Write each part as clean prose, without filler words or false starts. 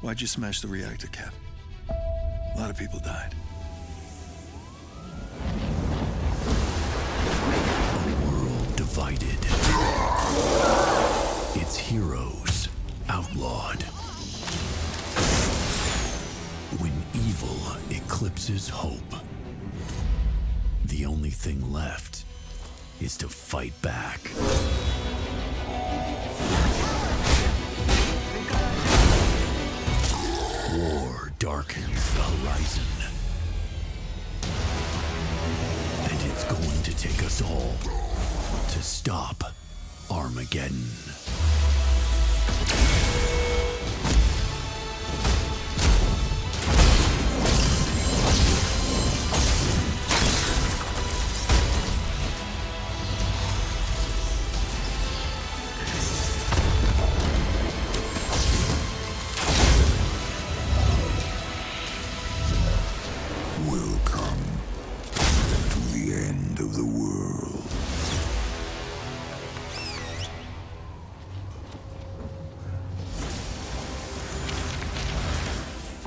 Why'd you smash the reactor, Cap? A lot of people died. A world divided. Its heroes outlawed. When evil eclipses hope, the only thing left is to fight back. War darkens the horizon. And it's going to take us all to stop Armageddon.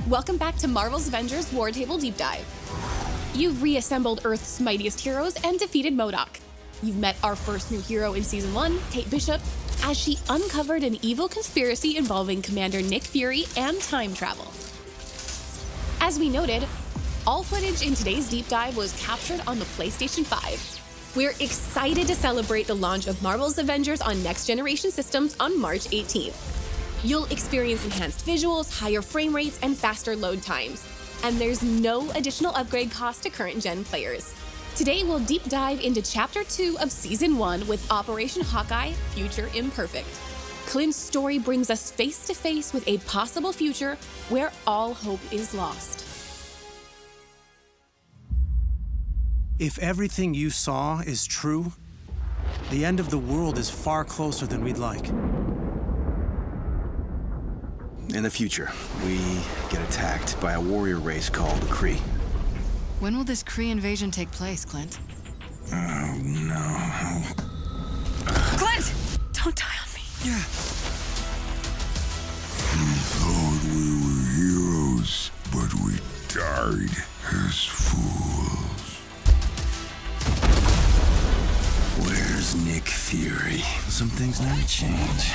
Welcome back to Marvel's Avengers War Table Deep Dive. You've reassembled Earth's mightiest heroes and defeated MODOK. You've met our first new hero in Season 1, Kate Bishop, as she uncovered an evil conspiracy involving Commander Nick Fury and time travel. As we noted, all footage in today's deep dive was captured on the PlayStation 5. We're excited to celebrate the launch of Marvel's Avengers on next-generation systems on March 18th. You'll experience enhanced visuals, higher frame rates, and faster load times. And there's no additional upgrade cost to current-gen players. Today, we'll deep dive into Chapter 2 of Season 1 with Operation Hawkeye, Future Imperfect. Clint's story brings us face-to-face with a possible future where all hope is lost. If everything you saw is true, the end of the world is far closer than we'd like. In the future, we get attacked by a warrior race called the Kree. When will this Kree invasion take place, Clint? Oh, no. Clint! Don't die on me. Yeah. We thought we were heroes, but we died as fools. Where's Nick Fury? Some things never change.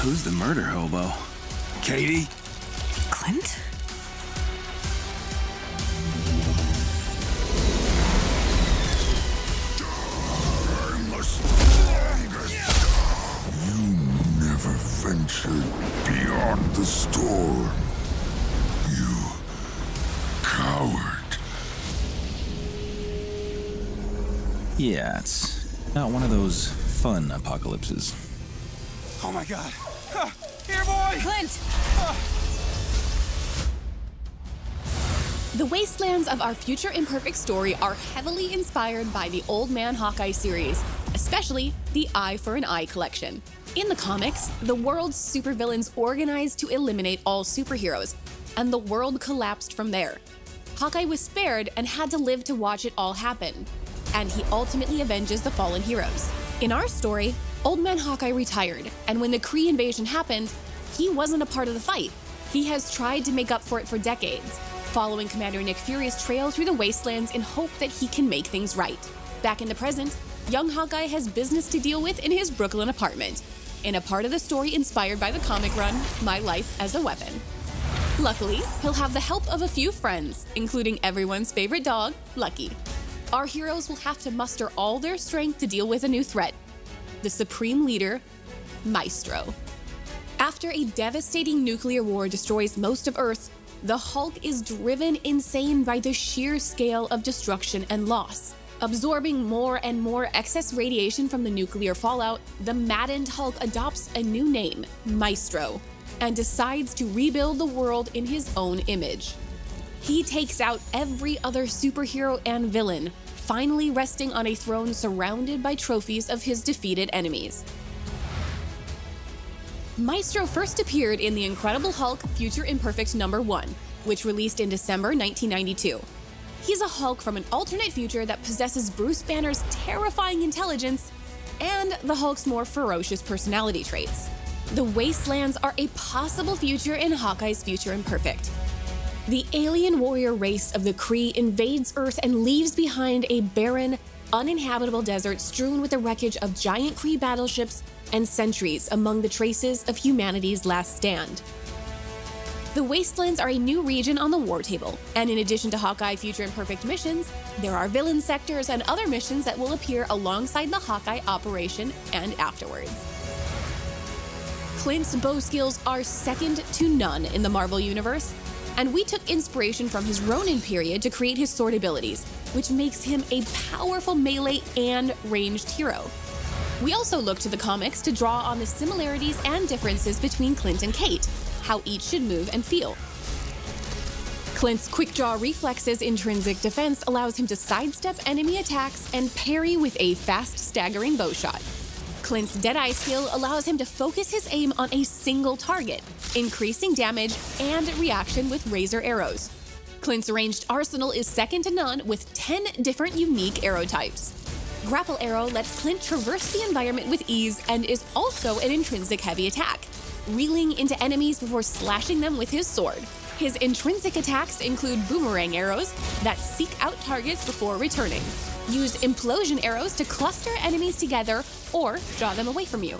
Who's the murder hobo? Katie? Clint? I'm the strongest. You never ventured beyond the storm. You coward. Yeah, it's not one of those fun apocalypses. Oh my God. Here, boy! Clint! The wastelands of our Future Imperfect story are heavily inspired by the Old Man Hawkeye series, especially the Eye for an Eye collection. In the comics, the world's supervillains organized to eliminate all superheroes, and the world collapsed from there. Hawkeye was spared and had to live to watch it all happen, and he ultimately avenges the fallen heroes. In our story, Old Man Hawkeye retired, and when the Kree invasion happened, he wasn't a part of the fight. He has tried to make up for it for decades, following Commander Nick Fury's trail through the wastelands in hope that he can make things right. Back in the present, young Hawkeye has business to deal with in his Brooklyn apartment, in a part of the story inspired by the comic run, My Life as a Weapon. Luckily, he'll have the help of a few friends, including everyone's favorite dog, Lucky. Our heroes will have to muster all their strength to deal with a new threat, the Supreme Leader, Maestro. After a devastating nuclear war destroys most of Earth, the Hulk is driven insane by the sheer scale of destruction and loss. Absorbing more and more excess radiation from the nuclear fallout, the maddened Hulk adopts a new name, Maestro, and decides to rebuild the world in his own image. He takes out every other superhero and villain, finally resting on a throne surrounded by trophies of his defeated enemies. Maestro first appeared in The Incredible Hulk Future Imperfect #1, which released in December 1992. He's a Hulk from an alternate future that possesses Bruce Banner's terrifying intelligence and the Hulk's more ferocious personality traits. The wastelands are a possible future in Hawkeye's Future Imperfect. The alien warrior race of the Kree invades Earth and leaves behind a barren, uninhabitable desert strewn with the wreckage of giant Kree battleships and sentries among the traces of humanity's last stand. The Wastelands are a new region on the war table, and in addition to Hawkeye Future Imperfect missions, there are villain sectors and other missions that will appear alongside the Hawkeye operation and afterwards. Clint's bow skills are second to none in the Marvel Universe, and we took inspiration from his Ronin period to create his sword abilities, which makes him a powerful melee and ranged hero. We also looked to the comics to draw on the similarities and differences between Clint and Kate, how each should move and feel. Clint's quick-draw reflexes intrinsic defense allows him to sidestep enemy attacks and parry with a fast, staggering bow shot. Clint's Deadeye skill allows him to focus his aim on a single target, increasing damage and reaction with razor arrows. Clint's ranged arsenal is second to none with 10 different unique arrow types. Grapple Arrow lets Clint traverse the environment with ease and is also an intrinsic heavy attack, reeling into enemies before slashing them with his sword. His intrinsic attacks include boomerang arrows that seek out targets before returning. Use implosion arrows to cluster enemies together or draw them away from you.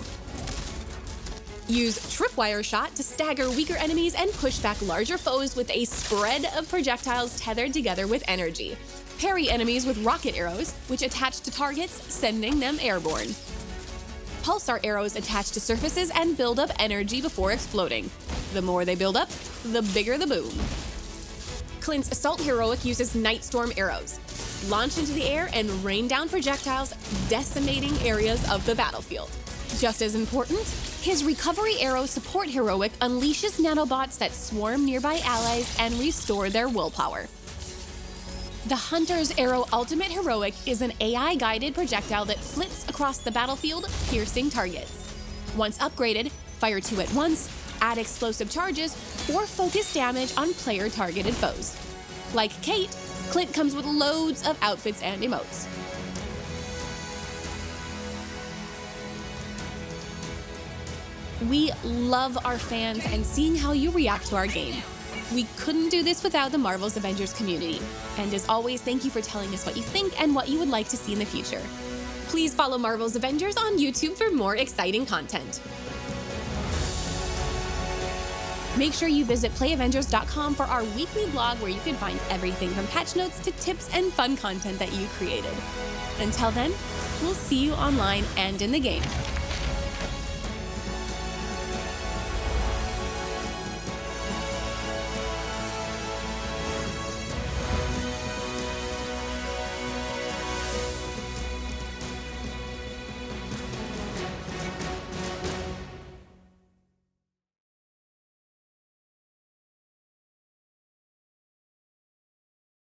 Use tripwire shot to stagger weaker enemies and push back larger foes with a spread of projectiles tethered together with energy. Parry enemies with rocket arrows, which attach to targets, sending them airborne. Pulsar arrows attach to surfaces and build up energy before exploding. The more they build up, the bigger the boom. Clint's Assault Heroic uses Night Storm arrows. Launch into the air and rain down projectiles, decimating areas of the battlefield. Just as important, his Recovery Arrow Support Heroic unleashes nanobots that swarm nearby allies and restore their willpower. The Hunter's Arrow Ultimate Heroic is an AI-guided projectile that flits across the battlefield, piercing targets. Once upgraded, fire 2 at once, add explosive charges, or focus damage on player-targeted foes. Like Kate, Clint comes with loads of outfits and emotes. We love our fans and seeing how you react to our game. We couldn't do this without the Marvel's Avengers community. And as always, thank you for telling us what you think and what you would like to see in the future. Please follow Marvel's Avengers on YouTube for more exciting content. Make sure you visit playavengers.com for our weekly blog where you can find everything from patch notes to tips and fun content that you created. Until then, we'll see you online and in the game.